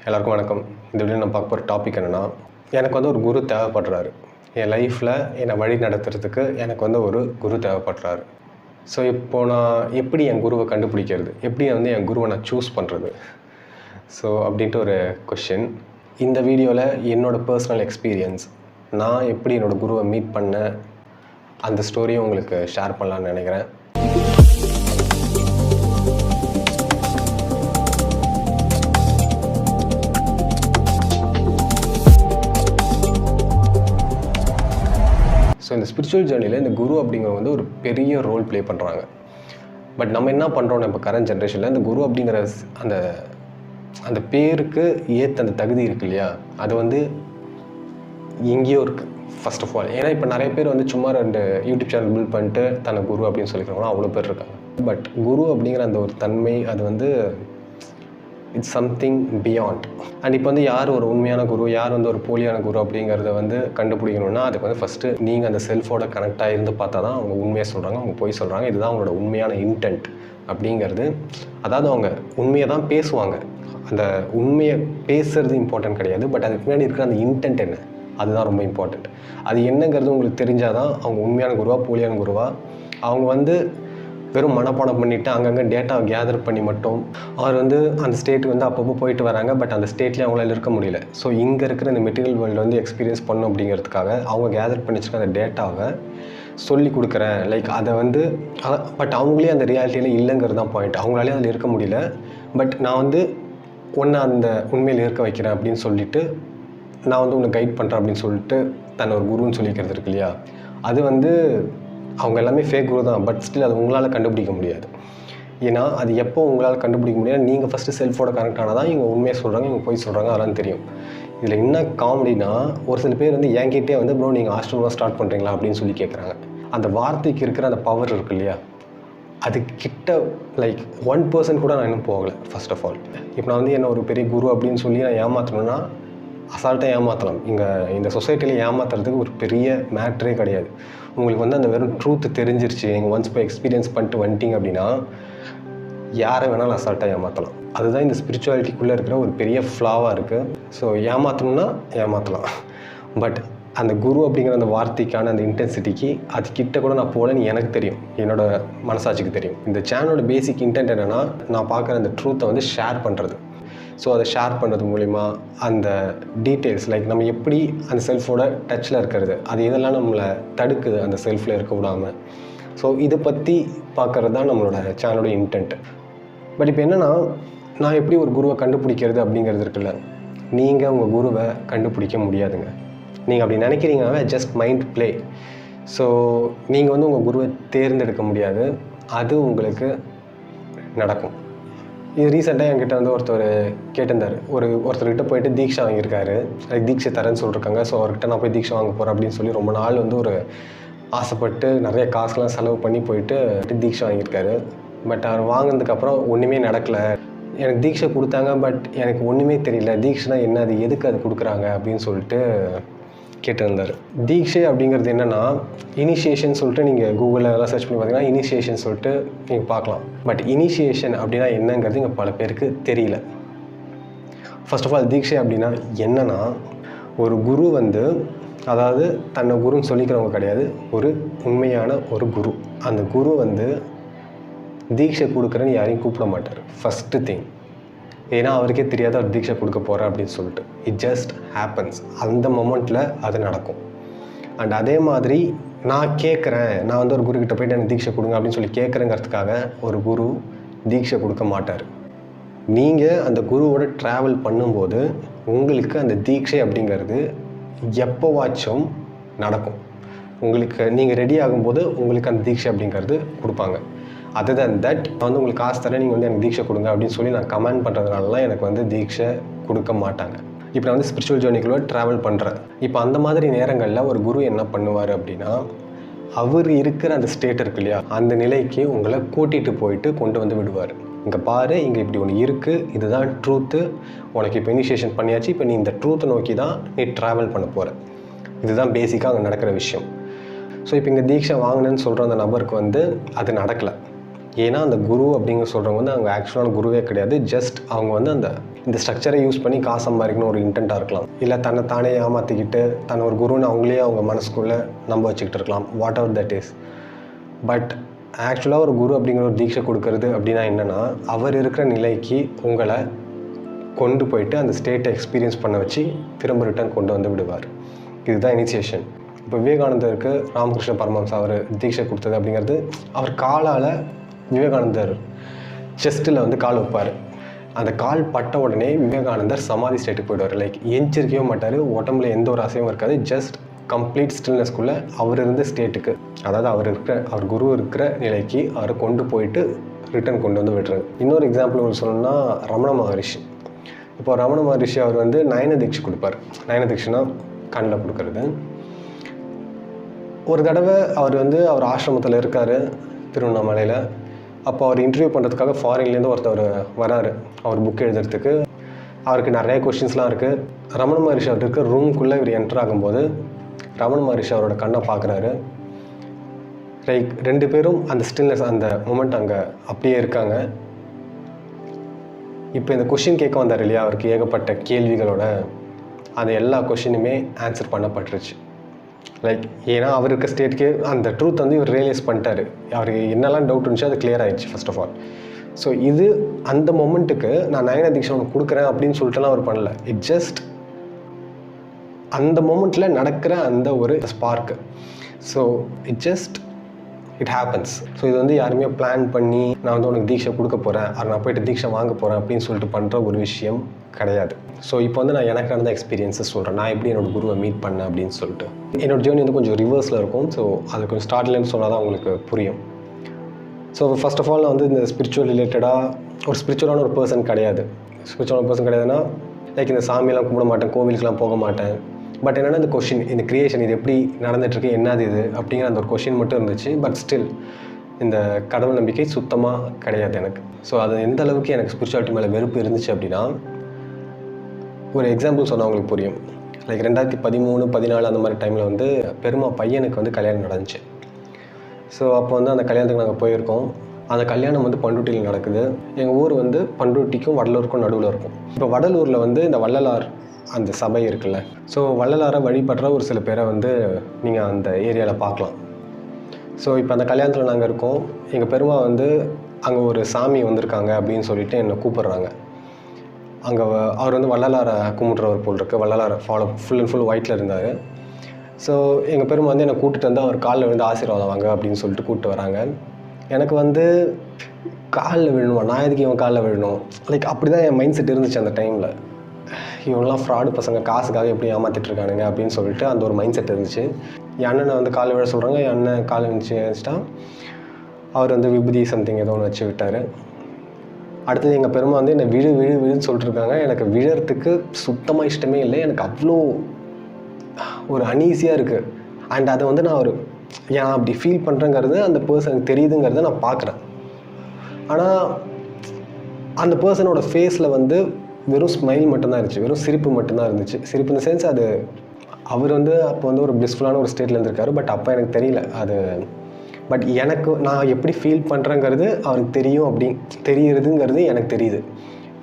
எல்லாருக்கும் வணக்கம். இந்த வீடியோ நான் பார்க்க போகிற டாபிக் என்னென்னா, எனக்கு வந்து ஒரு குரு தேவைப்படுறாரு. என் லைஃப்பில் என்னை வழி நடத்துறதுக்கு எனக்கு வந்து ஒரு குரு தேவைப்படுறாரு. ஸோ இப்போது நான் எப்படி என் குருவை கண்டுபிடிக்கிறது, எப்படி வந்து என் குருவை நான் சூஸ் பண்ணுறது, ஸோ அப்படின்ட்டு ஒரு கொஷின். இந்த வீடியோவில் என்னோடய பர்சனல் எக்ஸ்பீரியன்ஸ், நான் எப்படி என்னோடய குருவை மீட் பண்ணேன், அந்த ஸ்டோரியும் உங்களுக்கு ஷேர் பண்ணலான்னு நினைக்கிறேன். ஸோ இந்த ஸ்பிரிச்சுவல் ஜேர்னியில் இந்த குரு அப்படிங்கிறவங்க வந்து ஒரு பெரிய ரோல் ப்ளே பண்ணுறாங்க. பட் நம்ம என்ன பண்ணுறோன்னா, இப்போ கரண்ட் ஜென்ரேஷனில் இந்த குரு அப்படிங்கிற அந்த அந்த பேருக்கு ஏற்ற அந்த தகுதி இருக்குது இல்லையா, அது வந்து எங்கேயோ இருக்குது ஃபர்ஸ்ட் ஆஃப் ஆல். ஏன்னா இப்போ நிறைய பேர் வந்து சும்மா 2 யூடியூப் சேனல் பில்ட் பண்ணிட்டு தன்னை குரு அப்படின்னு சொல்லிக்கிறவங்களும் அவ்வளோ பேர் இருக்காங்க. பட் குரு அப்படிங்கிற அந்த ஒரு தன்மை, அது வந்து இட்ஸ் சம்திங் பியாண்ட். அண்ட் இப்போ வந்து யார் ஒரு உண்மையான குரு, யார் வந்து ஒரு போலியான குரு அப்படிங்கிறத வந்து கண்டுபிடிக்கணும்னா, அதுக்கு வந்து ஃபஸ்ட்டு நீங்கள் அந்த செல்ஃபோட கனெக்டாக இருந்து பார்த்தா தான் அவங்க உண்மையாக சொல்கிறாங்க, அவங்க போய் சொல்கிறாங்க, இதுதான் அவங்களோட உண்மையான இன்டென்ட் அப்படிங்கிறது. அதாவது அவங்க உண்மையை தான் பேசுவாங்க, அந்த உண்மையை பேசுறது இம்பார்ட்டன்ட் கிடையாது. பட் அதுக்கு முன்னாடி இருக்கிற அந்த இன்டென்ட் என்ன, அதுதான் ரொம்ப இம்பார்ட்டண்ட். அது என்னங்கிறது உங்களுக்கு தெரிஞ்சால் தான் அவங்க உண்மையான குருவா போலியான குருவா. அவங்க வந்து வெறும் மனப்பாடம் பண்ணிவிட்டு அங்கங்கே டேட்டாவை கேதர் பண்ணி மட்டும் அவர் வந்து அந்த ஸ்டேட்டுக்கு வந்து அப்பப்போ போயிட்டு வராங்க. பட் அந்த ஸ்டேட்லேயே அவங்களால இருக்க முடியல. ஸோ இங்கே இருக்கிற இந்த மெட்டீரியல் வேர்ல்டு வந்து எக்ஸ்பீரியன்ஸ் பண்ணும் அப்படிங்கிறதுக்காக அவங்க கேதர் பண்ணி வச்சுருக்க அந்த டேட்டாவை சொல்லி கொடுக்குறேன். லைக் அதை வந்து பட் அவங்களே அந்த ரியாலிட்டியில் இல்லைங்கிறது தான் பாயிண்ட். அவங்களாலே அதில் இருக்க முடியல. பட் நான் வந்து ஒன்று அந்த உண்மையில் இருக்க வைக்கிறேன் அப்படின்னு சொல்லிவிட்டு, நான் வந்து உன்னை கைட் பண்ணுறேன் அப்படின்னு சொல்லிட்டு தன்னை ஒரு குருன்னு சொல்லிக்கிறது இருக்கு இல்லையா, அது வந்து அவங்க எல்லாமே ஃபேக் குரு தான். பட் ஸ்டில் அது உங்களால் கண்டுபிடிக்க முடியாது. ஏன்னா அது எப்போ உங்களால் கண்டுபிடிக்க முடியாது, நீங்கள் ஃபஸ்ட்டு செல்ஃபோட கனெக்ட் ஆனால் தான் இவங்க உண்மையை சொல்கிறாங்க, இவங்க போய் சொல்கிறாங்க, அதெல்லாம் தெரியும். இதில் என்ன காமெடினா, ஒரு சில பேர் வந்து என்கிட்டே வந்து ப்ரோ நீங்கள் ஆஸ்ட்ரோலாம் ஸ்டார்ட் பண்ணுறீங்களா அப்படின்னு சொல்லி கேட்குறாங்க. அந்த வார்த்தைக்கு இருக்கிற அந்த பவர் இருக்குது இல்லையா, அது கிட்ட லைக் 1% கூட நான் இன்னும் போகலை. ஃபர்ஸ்ட் ஆஃப் ஆல் இப்போ நான் வந்து என்ன ஒரு பெரிய குரு அப்படின்னு சொல்லி நான் ஏமாற்றணும்னா அசால்ட்டாக ஏமாற்றலாம். இந்த சொசைட்டியில் ஏமாத்துறதுக்கு ஒரு பெரிய மேட்ரே கிடையாது. உங்களுக்கு வந்து அந்த வெறும் ட்ரூத்து தெரிஞ்சிருச்சு, நீங்கள் ஒன்ஸ் போய் எக்ஸ்பீரியன்ஸ் பண்ணிட்டு வந்துட்டீங்க அப்படின்னா யாரை வேணாலும் அசால்ட்டாக ஏமாற்றலாம். அதுதான் இந்த ஸ்பிரிச்சுவாலிட்டிக்குள்ளே இருக்கிற ஒரு பெரிய ஃப்ளாவாக இருக்குது. ஸோ ஏமாற்றணும்னா ஏமாற்றலாம். பட் அந்த குரு அப்படிங்கிற அந்த வார்த்தைக்கான அந்த இன்டென்சிட்டிக்கு அது கிட்ட கூட நான் போகலன்னு எனக்கு தெரியும், என்னோடய மனசாட்சிக்கு தெரியும். இந்த சேனலோட பேசிக் இன்டென்ட் என்னென்னா, நான் பார்க்குற அந்த ட்ரூத்தை வந்து ஷேர் பண்ணுறது. ஸோ அதை ஷேர் பண்ணுறது மூலிமா அந்த டீட்டெயில்ஸ், லைக் நம்ம எப்படி அந்த செல்ஃபோட டச்சில் இருக்கிறது, அது இதெல்லாம் நம்மளை தடுக்குது அந்த செல்ஃபில் இருக்க விடாமல். ஸோ இதை பற்றி பார்க்குறது தான் நம்மளோட சேனலோட இன்டென்ட். பட் இப்போ என்னென்னா, நான் எப்படி ஒரு குருவை கண்டுபிடிக்கிறது அப்படிங்கிறது இருக்குல்ல, நீங்கள் உங்கள் குருவை கண்டுபிடிக்க முடியாதுங்க. நீங்கள் அப்படி நினைக்கிறீங்கன்னா ஜஸ்ட் மைண்ட் ப்ளே. ஸோ நீங்கள் வந்து உங்கள் குருவை தேர்ந்தெடுக்க முடியாது, அது உங்களுக்கு நடக்கும். இது ரீசெண்டாக என்கிட்ட வந்து ஒருத்தர் கேட்டிருந்தார். ஒருத்தர்கிட்ட போயிட்டு தீட்சை வாங்கியிருக்காரு, லைக் தீட்சை தரேன்னு சொல்லியிருக்காங்க. ஸோ அவர்கிட்ட நான் போய் தீட்சை வாங்க போகிறேன் அப்படின்னு சொல்லி ரொம்ப நாள் வந்து ஒரு ஆசைப்பட்டு நிறைய காசுலாம் செலவு பண்ணி போயிட்டு தீட்சை வாங்கியிருக்காரு. பட் அவர் வாங்கினதுக்கப்புறம் ஒன்றுமே நடக்கலை. எனக்கு தீட்சை கொடுத்தாங்க, பட் எனக்கு ஒன்றுமே தெரியல, தீட்சைனா என்ன, அது எதுக்கு அது கொடுக்குறாங்க அப்படின்னு சொல்லிட்டு கேட்டிருந்தார். தீட்சை அப்படிங்கிறது என்னென்னா, இனிஷியேஷன் சொல்லிட்டு நீங்கள் கூகுளில் எல்லாம் சர்ச் பண்ணி பார்த்தீங்கன்னா இனிஷியேஷன் சொல்லிட்டு நீங்கள் பார்க்கலாம். பட் இனிஷியேஷன் அப்படின்னா என்னங்கிறது இங்கே பல பேருக்கு தெரியல. ஃபர்ஸ்ட் ஆஃப் ஆல் தீட்சை அப்படின்னா என்னென்னா, ஒரு குரு வந்து, அதாவது தன்னை குருன்னு சொல்லிக்கிறவங்க கிடையாது, ஒரு உண்மையான ஒரு குரு. அந்த குரு வந்து தீட்சை கொடுக்குறேன்னு யாரையும் கூப்பிட மாட்டார் ஃபஸ்ட்டு திங். ஏன்னா அவருக்கே தெரியாது அவர் தீட்சை கொடுக்க போகிறேன் அப்படின்னு சொல்லிட்டு. இட் ஜஸ்ட் ஹேப்பன்ஸ், அந்த மொமெண்ட்டில் அது நடக்கும். அண்ட் அதே மாதிரி நான் கேட்குறேன், நான் வந்து ஒரு குருக்கிட்ட போய்ட்டு எனக்கு தீட்சை கொடுங்க அப்படின்னு சொல்லி கேட்குறேங்கிறதுக்காக ஒரு குரு தீட்சை கொடுக்க மாட்டார். நீங்கள் அந்த குருவோட ட்ராவல் பண்ணும்போது உங்களுக்கு அந்த தீட்சை அப்படிங்கிறது எப்போவாச்சும் நடக்கும். உங்களுக்கு நீங்கள் ரெடி ஆகும்போது உங்களுக்கு அந்த தீட்சை அப்படிங்கிறது கொடுப்பாங்க. அதர் தேன் தட், நான் வந்து உங்களுக்கு காசு தரேன், நீங்கள் வந்து எனக்கு தீட்சை கொடுங்க அப்படின்னு சொல்லி நான் கமெண்ட் பண்ணுறதுனாலலாம் எனக்கு வந்து தீட்சை கொடுக்க மாட்டாங்க. இப்போ நான் வந்து ஸ்பிரிச்சுவல் ஜேர்னிக்குள்ளே ட்ராவல் பண்ணுறேன். இப்போ அந்த மாதிரி நேரங்களில் ஒரு குரு என்ன பண்ணுவார் அப்படின்னா, அவர் இருக்கிற அந்த ஸ்டேட் இருக்கு இல்லையா, அந்த நிலைக்கு உங்களை கூட்டிகிட்டு போயிட்டு கொண்டு வந்து விடுவார். இங்கே பாரு, இங்கே இப்படி ஒன்று இருக்குது, இதுதான் ட்ரூத்து, உனக்கு இப்போ இனிஷியேஷன் பண்ணியாச்சு, இப்போ நீ இந்த ட்ரூத்தை நோக்கி தான் நீ ட்ராவல் பண்ண போகிற. இதுதான் பேசிக்காக அங்கே நடக்கிற விஷயம். ஸோ இப்போ இங்கே தீட்சை வாங்கினேன்னு சொல்கிற அந்த நபருக்கு வந்து அது நடக்கலை. ஏன்னா அந்த குரு அப்படிங்கிற சொல்கிறவங்க வந்து அவங்க ஆக்சுவலான குருவே கிடையாது. ஜஸ்ட் அவங்க வந்து இந்த ஸ்ட்ரக்சரை யூஸ் பண்ணி காசு சம்பாதிக்கணும் ஒரு இன்டென்ட்டாக இருக்கலாம். இல்லை தன்னை தானே ஏமாற்றிக்கிட்டு தன்னை ஒரு குருன்னு அவங்களே அவங்க மனசுக்குள்ளே நம்ப வச்சுக்கிட்டு இருக்கலாம். What ever that is. But ஆக்சுவலாக ஒரு குரு அப்படிங்கிற ஒரு தீட்சை கொடுக்கறது அப்படின்னா என்னென்னா, அவர் இருக்கிற நிலைக்கு உங்களை கொண்டு போயிட்டு அந்த ஸ்டேட்டை எக்ஸ்பீரியன்ஸ் பண்ண வச்சு திரும்ப ரிட்டர்ன் கொண்டு வந்து விடுவார். இதுதான் இனிஷியேஷன். இப்போ விவேகானந்தருக்கு ராமகிருஷ்ண பரமஹம்சா அவர் தீட்சை கொடுத்தது அப்படிங்கிறது, அவர் காலால் விவேகானந்தர் செஸ்ட்டில் வந்து கால் வைப்பார். அந்த கால் பட்ட உடனே விவேகானந்தர் சமாதி ஸ்டேட்டுக்கு போயிடுவார். லைக் எஞ்சிருக்கவே மாட்டார், உடம்புல எந்த ஒரு அசைவும் இருக்காது. ஜஸ்ட் கம்ப்ளீட் ஸ்டில்னஸ்குள்ளே அவர் இருந்த ஸ்டேட்டுக்கு, அதாவது அவர் குரு இருக்கிற நிலைக்கு அவரை கொண்டு போயிட்டு ரிட்டர்ன் கொண்டு வந்து விடுறாரு. இன்னொரு எக்ஸாம்பிள் உங்களுக்கு சொல்லணும்னா ரமண மகரிஷி. இப்போ ரமண மகரிஷி அவர் வந்து நயன தீட்சை கொடுப்பார். நயன தீட்சைனா கண்ணில் கொடுக்கறது. ஒரு தடவை அவர் ஆசிரமத்தில் இருக்கார் திருவண்ணாமலையில். அப்போ அவர் இன்டர்வியூ பண்ணுறதுக்காக ஃபாரின்லேருந்து ஒருத்தர் வராரு அவர் புக் எழுதுறதுக்கு. அவருக்கு நிறைய கொஷின்ஸ்லாம் இருக்குது. ரமண மகரிஷி அவர் இருக்கிற ரூம்குள்ளே இவர் என்டர் ஆகும்போது ரமண மகரிஷி அவரோட கண்ணை பார்க்குறாரு. லைக் 2 பேரும் அந்த ஸ்டில்னஸ், அந்த மூமெண்ட் அங்கே அப்படியே இருக்காங்க. இப்போ இந்த கொஷின் கேட்க வந்தார் இல்லையா, அவருக்கு ஏகப்பட்ட கேள்விகளோட அந்த எல்லா கொஷினுமே ஆன்சர் பண்ணப்பட்டுருச்சு. லைக் ஏன்னா அவர் இருக்க ஸ்டேட்டுக்கு அந்த ட்ரூத் வந்து இவர் ரியலைஸ் பண்ணிட்டாரு. அவருக்கு என்னெல்லாம் டவுட் இருந்துச்சு அது கிளியர் ஆகிடுச்சு ஃபர்ஸ்ட் ஆஃப் ஆல். ஸோ இது அந்த மொமெண்ட்டுக்கு நான் நயன தீட்சை உனக்கு கொடுக்குறேன் அப்படின்னு சொல்லிட்டுலாம் அவர் பண்ணல. இட் ஜஸ்ட் அந்த மொமெண்ட்டில் நடக்கிற அந்த ஒரு spark. So it happens. So இது வந்து யாருமே பிளான் பண்ணி நான் வந்து உனக்கு தீட்சை கொடுக்க போகிறேன், அது நான் போய்ட்டு தீட்சை வாங்க போகிறேன் அப்படின்னு சொல்லிட்டு பண்ணுற ஒரு விஷயம் கிடையாது. ஸோ இப்போ வந்து நான் எனக்கு நடந்த எக்ஸ்பீரியன்ஸஸ் சொல்கிறேன், நான் எப்படி என்னோடய குருவை மீட் பண்ணேன் அப்படின்னு சொல்லிட்டு. என்னோடய ஜேர்னி வந்து கொஞ்சம் ரிவர்ஸில் இருக்கும். ஸோ அது கொஞ்சம் ஸ்டார்ட்லேருந்து சொன்னால் தான் உங்களுக்கு புரியும். ஸோ ஃபர்ஸ்ட் ஆஃப் ஆல் நான் வந்து இந்த ஸ்பிரிச்சுவல் ரிலேட்டடாக ஒரு ஸ்பிரிச்சுவலான ஒரு பர்சன் கிடையாது. ஸ்பிரிச்சுவலான பர்சன் கிடையாதுன்னா லைக் இந்த சாமியெல்லாம் கும்பிட மாட்டேன், கோவிலுக்கெலாம் போக மாட்டேன். பட் என்னென்னா இந்த கொஷின், இந்த க்ரியேஷன் இது எப்படி நடந்துகிட்ருக்கு, என்னது இது அப்படிங்கிற அந்த ஒரு கொஷின் மட்டும் இருந்துச்சு. பட் ஸ்டில் இந்த கடவுள் நம்பிக்கை சுத்தமாக கிடையாது எனக்கு. ஸோ அது எந்த அளவுக்கு எனக்கு ஸ்பிரிச்சுவாலிட்டி மேலே வெறுப்பு இருந்துச்சு அப்படின்னா, ஒரு எக்ஸாம்பிள் சொன்னால் உங்களுக்கு புரியும். லைக் 2013, 14 அந்த மாதிரி டைமில் வந்து பெருமா பையனுக்கு வந்து கல்யாணம் நடந்துச்சு. ஸோ அப்போ வந்து அந்த கல்யாணத்துக்கு நாங்கள் போயிருக்கோம். அந்த கல்யாணம் வந்து பண்ருட்டியில் நடக்குது. எங்கள் ஊர் வந்து பண்ருட்டிக்கும் வடலூருக்கும் நடுவில் இருக்கும். இப்போ வடலூரில் வந்து இந்த வள்ளலார் அந்த சபை இருக்குல்ல, ஸோ வள்ளலாரை வழிபடுற ஒரு சில பேரை வந்து நீங்கள் அந்த ஏரியாவில் பார்க்கலாம். ஸோ இப்போ அந்த கல்யாணத்தில் நாங்கள் இருக்கோம். எங்கள் பெருமா வந்து அங்கே ஒரு சாமி வந்திருக்காங்க அப்படின்னு சொல்லிட்டு என்னை கூப்பிட்றாங்க. அங்கே அவர் வந்து வள்ளலாரை கும்பிட்றவர் போல் இருக்குது. வள்ளலாரை ஃபுல் அண்ட் ஃபுல் ஒயிட்டில் இருந்தார். ஸோ எங்கள் பெருமா வந்து என்னை கூப்பிட்டு வந்து அவர் காலில் விழுந்து ஆசீர்வாதம் வாங்க அப்படின்னு சொல்லிட்டு கூப்பிட்டு வராங்க. எனக்கு வந்து காலில் விழணுமா, நான் எதுக்கு இவன் காலில் விழணும், லைக் அப்படி தான் என் மைண்ட் செட் இருந்துச்சு அந்த டைமில். இவங்களாம் ஃப்ராடு பசங்க, காசுக்காக எப்படி ஏமாற்றிட்டுருக்கானுங்க அப்படின்னு சொல்லிட்டு அந்த ஒரு மைண்ட் செட் இருந்துச்சு. என் அண்ணனை வந்து காலை விழ சொல்கிறாங்க. என் அண்ணன் காலை வச்சுட்டா அவர் வந்து விபூதி சம்திங் ஏதோ ஒன்று வச்சு விட்டார். அடுத்தது எங்கள் பெருமா வந்து என்னை விழுன்னு சொல்லிட்டுருக்காங்க. எனக்கு விழறதுக்கு சுத்தமாக இஷ்டமே இல்லை. எனக்கு அவ்வளோ ஒரு அன்ஈஸியாக இருக்குது. அண்ட் அதை வந்து நான் ஏன் அப்படி ஃபீல் பண்ணுறேங்கிறது அந்த பர்சனுக்கு தெரியுதுங்கிறத நான் பார்க்குறேன். ஆனால் அந்த பர்சனோட ஃபேஸில் வந்து வெறும் ஸ்மைல் மட்டும்தான் இருந்துச்சு, வெறும் சிரிப்பு மட்டும்தான் இருந்துச்சு. சிரிப்பு இந்த சென்ஸ் அது அவர் வந்து அப்போ வந்து ஒரு பிளிஸ்ஃபுல்லான ஒரு ஸ்டேட்டில் இருந்திருக்காரு. பட் அப்போ எனக்கு தெரியல அது. பட் எனக்கு நான் எப்படி ஃபீல் பண்ணுறேங்கிறது அவருக்கு தெரியும், அப்படி தெரியுறதுங்கிறது எனக்கு தெரியுது.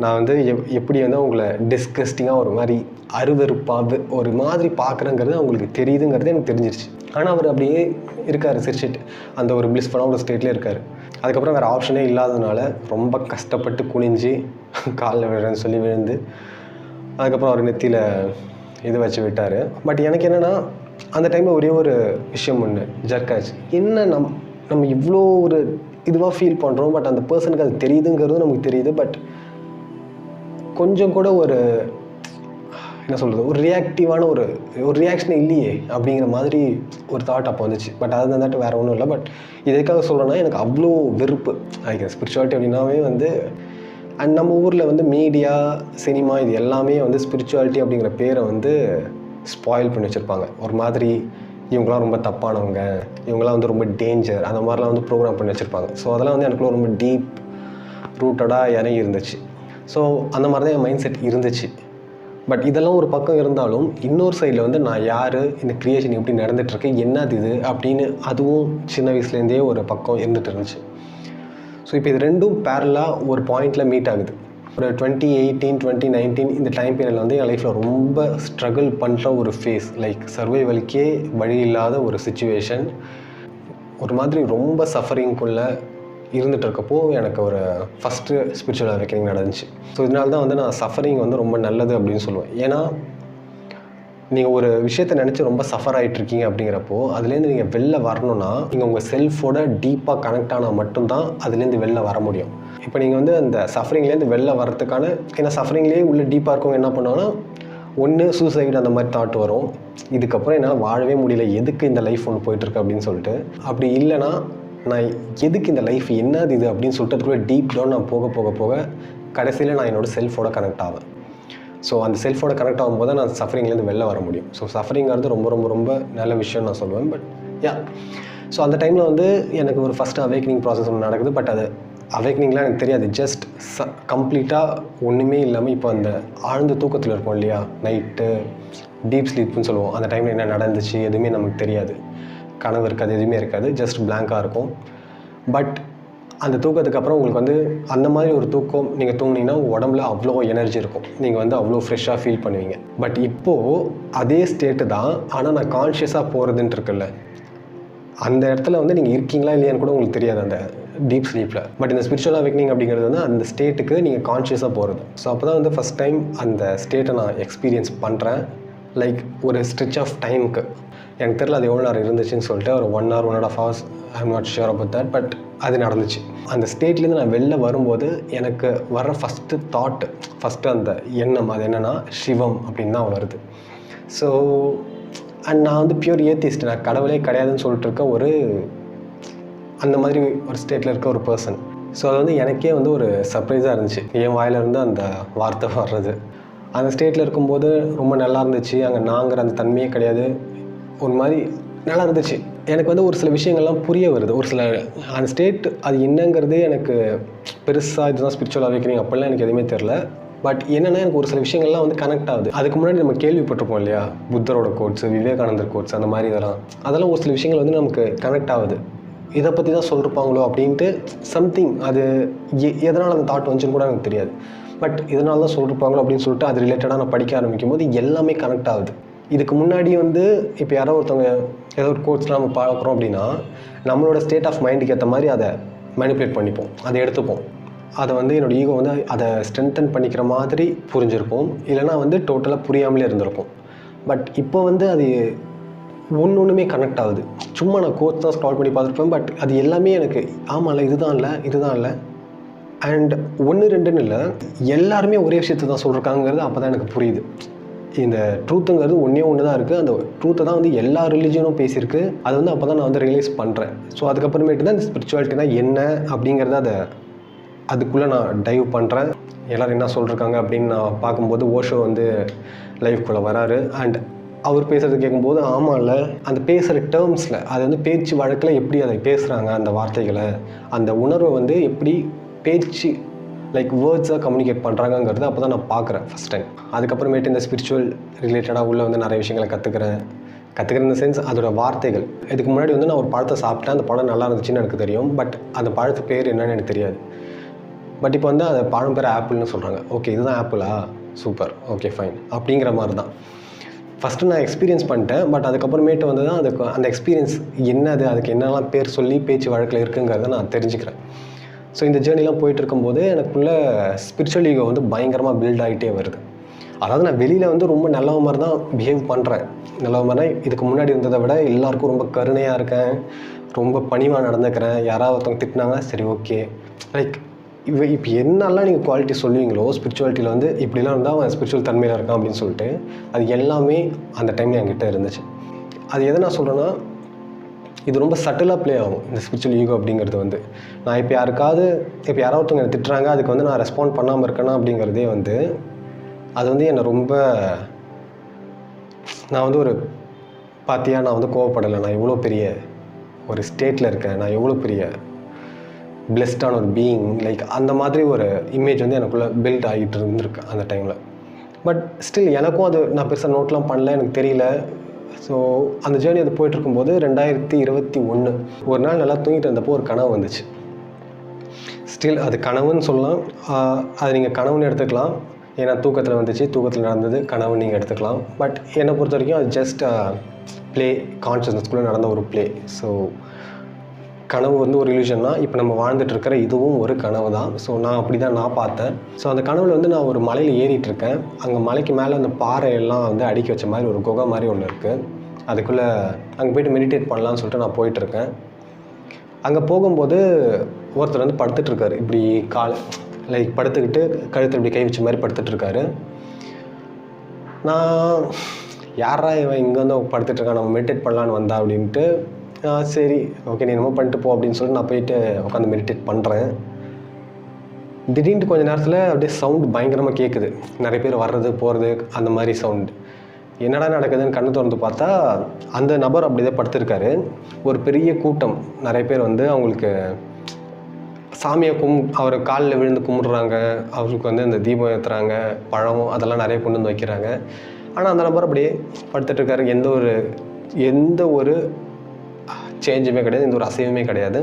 நான் வந்து எப்படி வந்து அவங்கள டிஸ்கஸ்டிங்காக ஒரு மாதிரி அருவருப்பாக ஒரு மாதிரி பார்க்குறேங்கிறது அவங்களுக்கு தெரியுதுங்கிறது எனக்கு தெரிஞ்சிருச்சு. ஆனால் அவர் அப்படியே இருக்கார் சிரிச்சிட்டு, அந்த ஒரு பிளிஸ்ஃபுல்லான ஒரு ஸ்டேட்லேயே இருக்கார். அதுக்கப்புறம் வேறு ஆப்ஷனே இல்லாததுனால ரொம்ப கஷ்டப்பட்டு குனிஞ்சு காலில் விழுறேன்னு சொல்லி விழுந்து அதுக்கப்புறம் அவர் நெத்தியில் இது வச்சு விட்டார். பட் எனக்கு என்னென்னா அந்த டைமில் ஒரே ஒரு விஷயம் ஒன்று ஜர்க்காச்சு. என்ன நம்ம இவ்வளோ ஒரு இதுவாக ஃபீல் பண்ணுறோம், பட் அந்த பர்சனுக்கு அது தெரியுதுங்கிறதும் நமக்கு தெரியுது. பட் கொஞ்சம் கூட ஒரு என்ன சொல்கிறது, ஒரு ரியாக்டிவான ஒரு ரியாக்ஷனே இல்லையே அப்படிங்கிற மாதிரி ஒரு தாட் அப்போ வந்துச்சு. பட் அது தாட்டு வேறு ஒன்றும் இல்லை. பட் இதுக்காக சொல்கிறேன்னா எனக்கு அவ்வளோ வெறுப்பு அதுக்கு ஸ்பிரிச்சுவாலிட்டி அப்படின்னாவே வந்து. அண்ட் நம்ம ஊரில் வந்து மீடியா, சினிமா இது எல்லாமே வந்து ஸ்பிரிச்சுவாலிட்டி அப்படிங்கிற பேரை வந்து ஸ்பாயில் பண்ணி வச்சுருப்பாங்க. ஒரு மாதிரி இவங்களாம் ரொம்ப தப்பானவங்க, இவங்களாம் வந்து ரொம்ப டேஞ்சர், அந்த மாதிரிலாம் வந்து ப்ரோக்ராம் பண்ணி வச்சுருப்பாங்க. ஸோ அதெல்லாம் வந்து எனக்குள்ள ரொம்ப டீப் ரூட்டடாக இறங்கி இருந்துச்சு. ஸோ அந்த மாதிரி தான் என் மைண்ட் செட் இருந்துச்சு. பட் இதெல்லாம் ஒரு பக்கம் இருந்தாலும் இன்னொரு சைடில் வந்து நான் யார், இந்த க்ரியேஷன் எப்படி நடந்துகிட்ருக்கு, என்னது இது அப்படின்னு அதுவும் சின்ன வயசுலேருந்தே ஒரு பக்கம் இருந்துகிட்டு இருந்துச்சு. ஸோ இப்போ இது ரெண்டும் பேரலாக ஒரு பாயிண்டில் மீட் ஆகுது. ஒரு 2018 2019 இந்த டைம் பீரியடில் வந்து என் லைஃப்பில் ரொம்ப ஸ்ட்ரகிள் பண்ணுற ஒரு ஃபேஸ், லைக் சர்வைவலுக்கே வழி இல்லாத ஒரு சுச்சுவேஷன், ஒரு மாதிரி ரொம்ப சஃபரிங்குள்ளே இருந்துகிட்டு இருக்கப்போ எனக்கு ஒரு ஃபஸ்ட்டு ஸ்பிரிச்சுவல் அவேக்கனிங் நடந்துச்சு. ஸோ இதனால தான் வந்து நான் சஃபரிங் வந்து ரொம்ப நல்லது அப்படின்னு சொல்லுவேன். ஏன்னா நீங்கள் ஒரு விஷயத்தை நினச்சி ரொம்ப சஃபர் ஆகிட்ருக்கீங்க அப்படிங்கிறப்போ அதுலேருந்து நீங்கள் வெளில வரணுன்னா நீங்கள் உங்கள் செல்ஃபோட டீப்பாக கனெக்ட் ஆனால் மட்டும்தான் அதுலேருந்து வெளில வர முடியும். இப்போ நீங்கள் வந்து அந்த சஃபரிங்லேருந்து வெளில வரதுக்கான, ஏன்னா சஃபரிங்லேயே உள்ள டீப்பாக இருக்கவங்க என்ன பண்ணுவாங்கன்னா, ஒன்று சூசைடு அந்த மாதிரி தாட் வரும், இதுக்கப்புறம் என்னால் வாழவே முடியல, எதுக்கு இந்த லைஃப் ஒன்று போயிட்டுருக்கு அப்படின்னு சொல்லிட்டு. அப்படி இல்லைனா நான் எதுக்கு இந்த லைஃப் என்னது இது அப்படின்னு சொல்லிட்டு அதுக்குள்ளே டீப் டவுன் நான் போக போக போக கடைசியில் நான் என்னோடய செல்ஃபோட கனெக்ட் ஆவேன். ஸோ அந்த செல்ஃபோட கனெக்ட் ஆகும்போது தான் நான் சஃபரிங்லேருந்து வெளில வர முடியும். ஸோ சஃபரிங்கிறது ரொம்ப ரொம்ப ரொம்ப நல்ல விஷயம் நான் சொல்லுவேன். பட் ஸோ அந்த டைமில் வந்து எனக்கு ஒரு ஃபஸ்ட்டு அவேக்கனிங் ப்ராசஸ் ஒன்று நடக்குது. பட் அது அவேக்கனிங்லாம் எனக்கு தெரியாது, ஜஸ்ட் கம்ப்ளீட்டாக ஒன்றுமே இல்லாமல் இப்போ அந்த ஆழ்ந்த தூக்கத்தில் இருப்போம் இல்லையா, நைட்டு டீப் ஸ்லீப்னு சொல்லுவோம், அந்த டைமில் என்ன நடந்துச்சு எதுவுமே நமக்கு தெரியாது, கனவு இருக்காது, எதுவுமே இருக்காது, ஜஸ்ட் பிளாங்காக இருக்கும். பட் அந்த தூக்கத்துக்கு அப்புறம் உங்களுக்கு வந்து அந்த மாதிரி ஒரு தூக்கம் நீங்கள் தூங்கினீங்கன்னா உங்கள் உடம்புல அவ்வளோ எனர்ஜி இருக்கும், நீங்கள் வந்து அவ்வளோ ஃப்ரெஷ்ஷாக ஃபீல் பண்ணுவீங்க. பட் இப்போது அதே ஸ்டேட்டு தான், ஆனால் நான் கான்ஷியஸாக போகிறதுன்ட்டு இருக்குல்ல, அந்த இடத்துல வந்து நீங்கள் இருக்கீங்களா இல்லையான்னு கூட உங்களுக்கு தெரியாது அந்த டீப் ஸ்லீப்பில். பட் இந்த ஸ்பிரிச்சுவல் அவேக்கனிங் அப்படிங்கிறது வந்து அந்த ஸ்டேட்டுக்கு நீங்கள் கான்ஷியஸாக போகிறது. ஸோ அப்போ தான் வந்து ஃபஸ்ட் டைம் அந்த ஸ்டேட்டை நான் எக்ஸ்பீரியன்ஸ் பண்ணுறேன். லைக் ஒரு ஸ்ட்ரெச் ஆஃப் டைமுக்கு, எனக்கு தெரியல அது எவ்வளோ நேரம் இருந்துச்சுன்னு சொல்லிட்டு, ஒரு 1 hour 1.5 hours, I am not sure about that, but அது நடந்துச்சு. அந்த ஸ்டேட்லேருந்து நான் வெளில வரும்போது எனக்கு வர ஃபஸ்ட்டு தாட்டு, ஃபஸ்ட்டு அந்த எண்ணம் அது என்னென்னா சிவம் அப்படின்னு தான் வருது. ஸோ அண்ட் நான் வந்து பியூர் ஏத்திஸ்ட், நான் கடவுளே கிடையாதுன்னு சொல்லிட்டு இருக்க ஒரு அந்த மாதிரி ஒரு ஸ்டேட்டில் இருக்க ஒரு பர்சன். ஸோ அது வந்து எனக்கே வந்து ஒரு சர்ப்ரைஸாக இருந்துச்சு, என் வாயிலிருந்து அந்த வார்த்தை வர்றது. அந்த ஸ்டேட்டில் இருக்கும்போது ரொம்ப நல்லா இருந்துச்சு. அங்கே நாங்கிற அந்த தன்மையே கிடையாது, ஒரு மாதிரி நல்லா இருந்துச்சு. எனக்கு வந்து ஒரு சில விஷயங்கள்லாம் புரிய வருது, ஒரு சில அந்த ஸ்டேட் அது என்னங்கிறது எனக்கு பெருசாக இதுதான் ஸ்பிரிச்சுவல் அவேக்கனிங் அப்படிலாம் எனக்கு எதுவுமே தெரில. பட் என்னென்னா எனக்கு ஒரு சில விஷயங்கள்லாம் வந்து கனெக்ட் ஆகுது. அதுக்கு முன்னாடி நம்ம கேள்விப்பட்டிருப்போம் இல்லையா, புத்தரோட கோட்ஸு, விவேகானந்தர் கோட்ஸ், அந்த மாதிரி அதெல்லாம் ஒரு சில விஷயங்கள் வந்து நமக்கு கனெக்ட் ஆகுது. இதை பற்றி தான் சொல்லிருப்பாங்களோ அப்படின்ட்டு சம்திங், அது எதனால் அந்த தாட் வந்துச்சுன்னு கூட எனக்கு தெரியாது. பட் இதனால தான் சொல்லிருப்பாங்களோ அப்படின்னு சொல்லிட்டு அது ரிலேட்டடாக நான் படிக்க ஆரம்பிக்கும் போது எல்லாமே கனெக்ட் ஆகுது. இதுக்கு முன்னாடி வந்து இப்போ யாரோ ஒருத்தவங்க ஏதோ ஒரு கோட்ஸ்லாம் நம்ம பார்க்குறோம் அப்படின்னா நம்மளோட ஸ்டேட் ஆஃப் மைண்டுக்கு ஏற்ற மாதிரி அதை மேனிப்புலேட் பண்ணிப்போம், அதை எடுத்துப்போம். அதை வந்து என்னோடய ஈகோ வந்து அதை ஸ்ட்ரென்தன் பண்ணிக்கிற மாதிரி புரிஞ்சிருக்கும், இல்லைனா வந்து டோட்டலாக புரியாமலே இருந்திருக்கும். பட் இப்போ வந்து அது ஒன்றுமே கனெக்ட் ஆகுது. சும்மா நான் கோட்ஸ் தான் ஸ்க்ரால் பண்ணி பார்த்துருப்பேன், பட் அது எல்லாமே எனக்கு ஆமாம்ல, இதுதான் இல்லை அண்ட் 1 2ன்னு இல்லை, எல்லாருமே ஒரே விஷயத்தை தான் சொல்லியிருக்காங்கிறது அப்போ தான் எனக்கு புரியுது. இந்த ட்ரூத்துங்கிறது ஒன்று தான் இருக்குது, அந்த ட்ரூத்தை தான் வந்து எல்லா ரிலிஜியனும் பேசியிருக்கு. அது வந்து அப்போ தான் நான் வந்து ரியலைஸ் பண்ணுறேன். ஸோ அதுக்கப்புறமேட்டு தான் இந்த ஸ்பிரிச்சுவாலிட்டினா என்ன அப்படிங்கிறத அதுக்குள்ளே நான் டைவ் பண்ணுறேன். எல்லோரும் என்ன சொல்லியிருக்காங்க அப்படின்னு நான் பார்க்கும்போது ஓஷோ வந்து லைஃப்குள்ளே வராரு. அண்ட் அவர் பேசுகிறது கேட்கும்போது ஆமாம்ல, அந்த பேசுகிற டேர்ம்ஸில், அது வந்து பேச்சு வழக்கில் எப்படி அதை பேசுகிறாங்க, அந்த வார்த்தைகளை, அந்த உணர்வை வந்து எப்படி பேச்சு லைக் வேர்ட்ஸாக கம்யூனிகேட் பண்ணுறாங்கங்கிறது அப்போ தான் நான் பார்க்குறேன் ஃபஸ்ட் டைம். அதுக்கப்புறமேட்டு இந்த ஸ்பிரிச்சுவல் ரிலேட்டடாக உள்ளே வந்து நிறைய விஷயங்களை கற்றுக்கிறேன் இந்த சென்ஸ் அதோட வார்த்தைகள். இதுக்கு முன்னாடி வந்து நான் ஒரு பழத்தை சாப்பிட்டேன், அந்த பழம் நல்லா இருந்துச்சுன்னு எனக்கு தெரியும், பட் அந்த பழத்து பேர் என்னன்னு எனக்கு தெரியாது. பட் இப்போ வந்து அந்த பழம் பேர் ஆப்பிள்னு சொல்கிறாங்க. ஓகே, இதுதான் ஆப்பிளா, சூப்பர், ஓகே ஃபைன் அப்படிங்கிற மாதிரி தான் ஃபஸ்ட்டு நான் எக்ஸ்பீரியன்ஸ் பண்ணிட்டேன். பட் அதுக்கப்புறமேட்டு வந்து தான் அதுக்கு அந்த எக்ஸ்பீரியன்ஸ் என்னது, அதுக்கு என்னெல்லாம் பேர் சொல்லி பேச்சு வழக்கில் இருக்குங்கிறத நான் தெரிஞ்சுக்கிறேன். ஸோ இந்த ஜேர்னிலாம் போயிட்டு இருக்கும்போது எனக்குள்ளே ஸ்பிரிச்சுவல் ஈகோ வந்து பயங்கரமாக பில்ட் ஆகிட்டே வருது. அதாவது நான் வெளியில் வந்து ரொம்ப நல்ல மாதிரி தான் பிஹேவ் பண்ணுறேன், நல்ல மாதிரி இதுக்கு முன்னாடி இருந்ததை விட எல்லாருக்கும் ரொம்ப கருணையாக இருக்கேன், ரொம்ப பணிவாக நடந்துக்கிறேன். யாராவது ஒருத்தவங்க திட்டினாங்கன்னா சரி ஓகே, லைக் இப்போ என்னெல்லாம் நீங்கள் குவாலிட்டி சொல்லுவீங்களோ ஸ்பிரிச்சுவாலிட்டியில் வந்து இப்படிலாம் இருந்தால் அவன் ஸ்பிரிச்சுவல் தன்மையில் இருக்கான் அப்படின்னு சொல்லிட்டு அது எல்லாமே அந்த டைமில் என்கிட்ட இருந்துச்சு. அது எதை நான் சொல்கிறேன்னா, இது ரொம்ப சட்டிலாக ப்ளே ஆகும் இந்த ஸ்பிரிச்சுவல் ஈகோ அப்படிங்கிறது வந்து. நான் இப்போ யாராவது ஒருத்தவங்க திட்டுறாங்க, அதுக்கு வந்து நான் ரெஸ்பாண்ட் பண்ணாமல் இருக்கேனா அப்படிங்கிறதே வந்து அது வந்து என்னை ரொம்ப, நான் வந்து ஒரு பார்த்தியா நான் வந்து கோவப்படலை, நான் எவ்வளோ பெரிய ஒரு ஸ்டேட்டில் இருக்கேன், நான் எவ்வளோ பெரிய பிளெஸ்டான ஒரு பீயிங், லைக் அந்த மாதிரி ஒரு இமேஜ் வந்து எனக்குள்ளே பில்ட் ஆகிட்டு இருந்திருக்கு அந்த டைமில். பட் ஸ்டில் எனக்கும் அது நான் பெருசாக நோட்லாம் பண்ணல, எனக்கு தெரியல. ஸோ அந்த ஜேர்னி அது போயிட்டுருக்கும்போது 2021 ஒரு நாள் நல்லா தூங்கிட்டு இருந்தப்போ ஒரு கனவு வந்துச்சு. ஸ்டில் அது கனவுன்னு சொல்லலாம். அது நீங்கள் கனவுன்னு எடுத்துக்கலாம். ஏன்னா தூக்கத்தில் வந்துச்சு, தூக்கத்தில் நடந்தது கனவு நீங்கள் எடுத்துக்கலாம். பட் என்னை பொறுத்த வரைக்கும் அது ஜஸ்ட் ப்ளே, கான்ஷியஸ்னஸ்குள்ளே நடந்த ஒரு ப்ளே. ஸோ கனவு வந்து ஒரு இல்யூஷன்னா, இப்போ நம்ம வாழ்ந்துட்டு இருக்கிற இதுவும் ஒரு கனவு தான். ஸோ நான் அப்படி தான் நான் பார்த்தேன். ஸோ அந்த கனவில் வந்து நான் ஒரு மலையில் ஏறிட்டுருக்கேன். அங்கே மலைக்கு மேலே அந்த பாறையெல்லாம் வந்து அடுக்கி வச்ச மாதிரி ஒரு குகை மாதிரி ஒன்று இருக்குது. அதுக்குள்ளே அங்கே போய்ட்டு மெடிடேட் பண்ணலான்னு சொல்லிட்டு நான் போயிட்டுருக்கேன். அங்கே போகும்போது ஒருத்தர் வந்து படுத்துட்ருக்காரு, இப்படி கால் லைக் படுத்துக்கிட்டு கழுத்தில் இப்படி கை வச்ச மாதிரி படுத்துட்ருக்காரு. நான் யாரா இவன் இங்கே வந்து படுத்துட்ருக்கான், நம்ம மெடிடேட் பண்ணலான்னு வந்தா அப்படின்ட்டு, சரி ஓகே நீ என்னமோ பண்ணிட்டு போ அப்படின்னு சொல்லிட்டு நான் போயிட்டு உட்காந்து மெடிடேட் பண்ணுறேன். திடீர்னு கொஞ்சம் நேரத்தில் அப்படியே சவுண்டு பயங்கரமாக கேட்குது, நிறைய பேர் வர்றது போகிறது அந்த மாதிரி சவுண்டு. என்னடா நடக்குதுன்னு கண்ணு திறந்து பார்த்தா அந்த நபர் அப்படியே படுத்திருக்காரு. ஒரு பெரிய கூட்டம், நிறைய பேர் வந்து அவங்களுக்கு சாமியை அவர் காலில் விழுந்து கும்பிட்றாங்க, அவருக்கு வந்து இந்த தீபம் ஏற்றுறாங்க, பழம் அதெல்லாம் நிறைய கொண்டு வந்து வைக்கிறாங்க. ஆனால் அந்த நபர் அப்படியே படுத்துட்ருக்காரு. எந்த ஒரு சேஞ்சுமே கிடையாது, எந்த ஒரு அசைவுமே கிடையாது.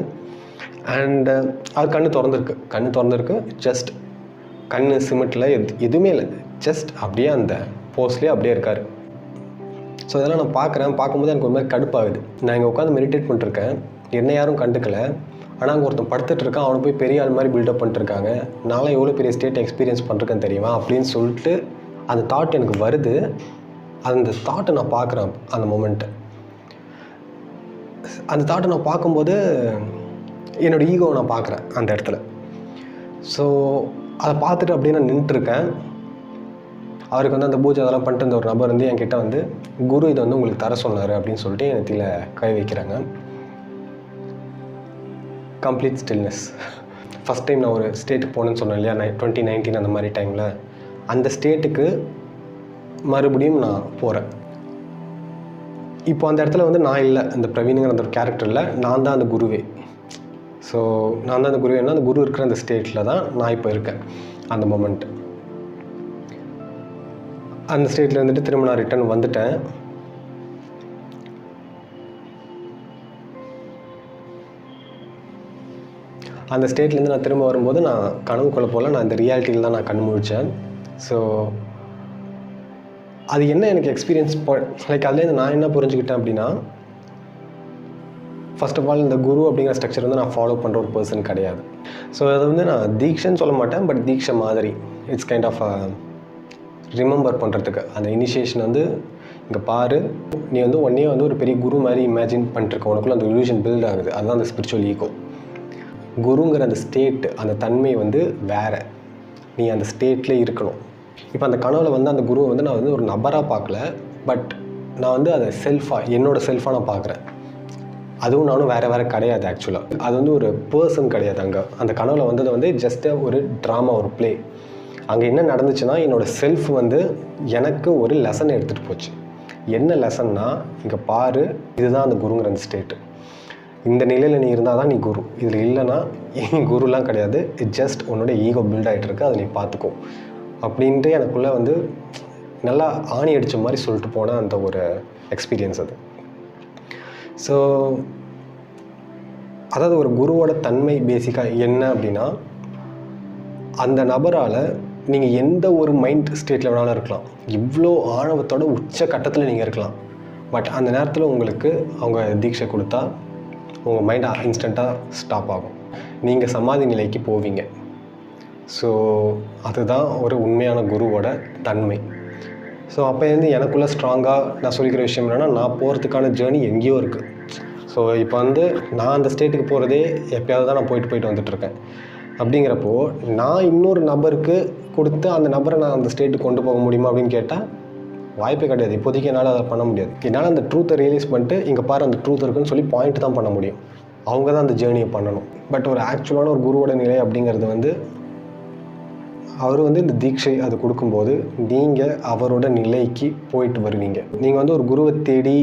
அண்டு அவர் கண்ணு திறந்துருக்கு. ஜஸ்ட் கண்ணு சிமெண்ட்டில் எதுவுமே இல்லை, ஜஸ்ட் அப்படியே அந்த போஸ்ட்லேயே அப்படியே இருக்கார். ஸோ இதெல்லாம் நான் பார்க்கும்போது எனக்கு ஒரு மாதிரி கடுப்பாகுது. நான் இங்கே உட்காந்து மெடிடேட் பண்ணிட்டுருக்கேன், என்ன யாரும் கண்டுக்கலை. ஆனால் அங்கே ஒருத்தன் படுத்துட்ருக்கான், அவனை போய் பெரிய ஆள் மாதிரி பில்டப் பண்ணிட்டுருக்காங்க. நான்லாம் எவ்வளோ பெரிய ஸ்டேட் எக்ஸ்பீரியன்ஸ் பண்ணிருக்கேன் தெரியுமா அப்படின்னு சொல்லிட்டு அந்த தாட் எனக்கு வருது. அந்த தாட்டை நான் பார்க்குறேன். அந்த மொமெண்ட்டை நான் பார்க்கும்போது என்னோடய ஈகோவை நான் பார்க்குறேன் அந்த இடத்துல. ஸோ அதை பார்த்துட்டு அப்படியே நான் நின்றுட்டுருக்கேன். அவருக்கு வந்து அந்த பூஜை அதெல்லாம் பண்ணிட்டு இருந்த ஒரு நபர் வந்து என்கிட்ட வந்து குரு இதை வந்து உங்களுக்கு தர சொன்னார் அப்படின்னு சொல்லிட்டு என் நெத்தியில் கை வைக்கிறாங்க. Complete stillness. ஃபஸ்ட் டைம் நான் ஒரு ஸ்டேட்டுக்கு போனேன்னு சொன்னேன் இல்லையா, 2019 அந்த மாதிரி டைமில், அந்த ஸ்டேட்டுக்கு மறுபடியும் நான் போகிறேன். இப்போ அந்த இடத்துல வந்து நான் இல்லை, அந்த பிரவீனுங்கிற அந்த ஒரு கேரக்டர் இல்லை, நான் தான் அந்த குருவே. ஸோ நான் தான் அந்த குருவேன்னா அந்த குரு இருக்கிற அந்த ஸ்டேட்டில் தான் நான் இப்போ இருக்கேன். அந்த மொமெண்ட் அந்த ஸ்டேட்டில் இருந்துட்டு திரும்ப நான் ரிட்டர்ன் வந்துட்டேன். அந்த ஸ்டேட்லேருந்து நான் திரும்ப வரும்போது நான் கனவுக்குள்ளே போல், நான் இந்த ரியாலிட்டியில் தான் நான் கண்ணு முழித்தேன். ஸோ அது என்ன எனக்கு எக்ஸ்பீரியன்ஸ் லைக் அதுலேருந்து நான் என்ன புரிஞ்சுக்கிட்டேன் அப்படின்னா, ஃபர்ஸ்ட் ஆஃப் ஆல் இந்த குரு அப்படிங்கிற ஸ்ட்ரக்சர் வந்து நான் ஃபாலோ பண்ணுற ஒரு பர்சன் கிடையாது. ஸோ அதை வந்து நான் தீக்ஷன்னு சொல்ல மாட்டேன், பட் தீக்ஷை மாதிரி இட்ஸ் கைண்ட் ஆஃப் ரிமெம்பர் பண்ணுறதுக்கு அந்த இனிஷியேஷன் வந்து இங்கே பாரு, நீ வந்து ஒன்னே வந்து ஒரு பெரிய குரு மாதிரி இமேஜின் பண்ணிட்டுருக்க, உனக்குள்ள அந்த இல்யூஷன் பில்ட் ஆகுது. அதுதான் அந்த ஸ்பிரிச்சுவல் ஈகோ. குருங்கிற அந்த ஸ்டேட், அந்த தன்மை வந்து வேறு, நீ அந்த ஸ்டேட்லேயே இருக்கணும். இப்போ அந்த கனவில் வந்து அந்த குருவை வந்து நான் வந்து ஒரு நபராக பார்க்கல, பட் நான் வந்து அதை என்னோடய செல்ஃபாக நான் பார்க்குறேன். அதுவும் நானும் வேறு கிடையாது. ஆக்சுவலாக அது வந்து ஒரு பர்சன் கிடையாது. அங்கே அந்த கனவில் வந்தது வந்து ஜஸ்ட்டு ஒரு ட்ராமா, ஒரு ப்ளே. அங்கே என்ன நடந்துச்சுன்னா, என்னோடய செல்ஃப் வந்து எனக்கு ஒரு லெசன் எடுத்துகிட்டு போச்சு. என்ன லெசன்னா, இங்கே பாரு, இதுதான் அந்த குருங்கிற அந்த ஸ்டேட்டு. இந்த நிலையில் நீ இருந்தால் தான் நீ குரு, இதில் இல்லைன்னா குருலாம் கிடையாது. ஜஸ்ட் உன்னோட ஈகோ பில்ட் ஆகிட்டு இருக்கு, அதை நீ பார்த்துக்கோ அப்படின்ட்டு எனக்குள்ளே வந்து நல்லா ஆணி அடித்த மாதிரி சொல்லிட்டு போன அந்த ஒரு எக்ஸ்பீரியன்ஸ் அது. ஸோ அதாவது ஒரு குருவோட தன்மை பேசிக்காக என்ன அப்படின்னா, அந்த நபரால் நீங்கள் எந்த ஒரு மைண்ட் ஸ்டேட்டில் வேணாலும் இருக்கலாம், இவ்வளோ ஆணவத்தோட உச்ச கட்டத்தில் நீங்கள் இருக்கலாம். பட் அந்த நேரத்தில் உங்களுக்கு அவங்க தீட்சை கொடுத்தா உங்கள் மைண்ட் இன்ஸ்டண்ட்டாக ஸ்டாப் ஆகும், நீங்கள் சமாதி நிலைக்கு போவீங்க. ஸோ அதுதான் ஒரு உண்மையான குருவோட தன்மை. ஸோ அப்போலேருந்து எனக்குள்ளே ஸ்ட்ராங்காக நான் சொல்லிக்கிற விஷயம் என்னென்னா, நான் போகிறதுக்கான ஜேர்னி எங்கேயோ இருக்குது. ஸோ இப்போ வந்து நான் அந்த ஸ்டேட்டுக்கு போகிறதே எப்போயாவது தான் நான் போயிட்டு வந்துட்டுருக்கேன். அப்படிங்கிறப்போ நான் இன்னொரு நபருக்கு கொடுத்து அந்த நபரை நான் அந்த ஸ்டேட்டுக்கு கொண்டு போக முடியுமா அப்படின்னு கேட்டால் வாய்ப்பே கிடையாது. இப்போதைக்கு என்னால் அதை பண்ண முடியாது. என்னால் அந்த ட்ரூத்தை ரியலைஸ் பண்ணிட்டு இங்கே பாரு அந்த ட்ரூத் இருக்குன்னு சொல்லி பாயிண்ட் தான் பண்ண முடியும். அவங்க தான் அந்த ஜேர்னியை பண்ணணும். பட் ஒரு ஆக்சுவலான ஒரு குருவோட நிலை அப்படிங்கிறது வந்து, அவர் வந்து இந்த தீட்சை அது கொடுக்கும்போது நீங்கள் அவரோட நிலைக்கு போயிட்டு வருவீங்க. நீங்கள் வந்து ஒரு குருவை தேடி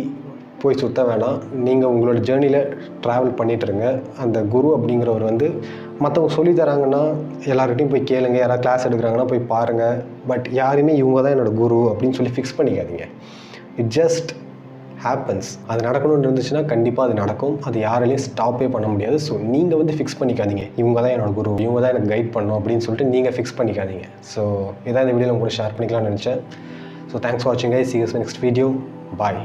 போய் சுற்ற வேணாம், நீங்கள் உங்களோட ஜேர்னியில் ட்ராவல் பண்ணிட்டுருங்க. அந்த குரு அப்படிங்கிறவர் வந்து மற்றவங்க சொல்லி தராங்கன்னா எல்லார்கிட்டையும் போய் கேளுங்க, யாராவது கிளாஸ் எடுக்கிறாங்கன்னா போய் பாருங்கள். பட் யாருமே இவங்க தான் என்னோடய குரு அப்படின்னு சொல்லி ஃபிக்ஸ் பண்ணிக்காதீங்க. It just happens. அது நடக்கணும்னு இருந்துச்சுன்னா கண்டிப்பாக அது நடக்கும். அது யாராலையும் ஸ்டாப்பே பண்ண முடியாது. ஸோ நீங்கள் வந்து ஃபிக்ஸ் பண்ணிக்காதீங்க, இவங்க தான் என்னோட குரு, இவங்க தான் எனக்கு கைட் பண்ணணும் அப்படின்னு சொல்லிட்டு நீங்கள் ஃபிக்ஸ் பண்ணிக்காதீங்க. ஸோ இதான் இந்த வீடியோவில் உங்களுக்கு ஷேர் பண்ணிக்கலாம்னு நினச்சேன். ஸோ தேங்க்ஸ் ஃபார் வாட்சிங் guys. See you in the next video. Bye.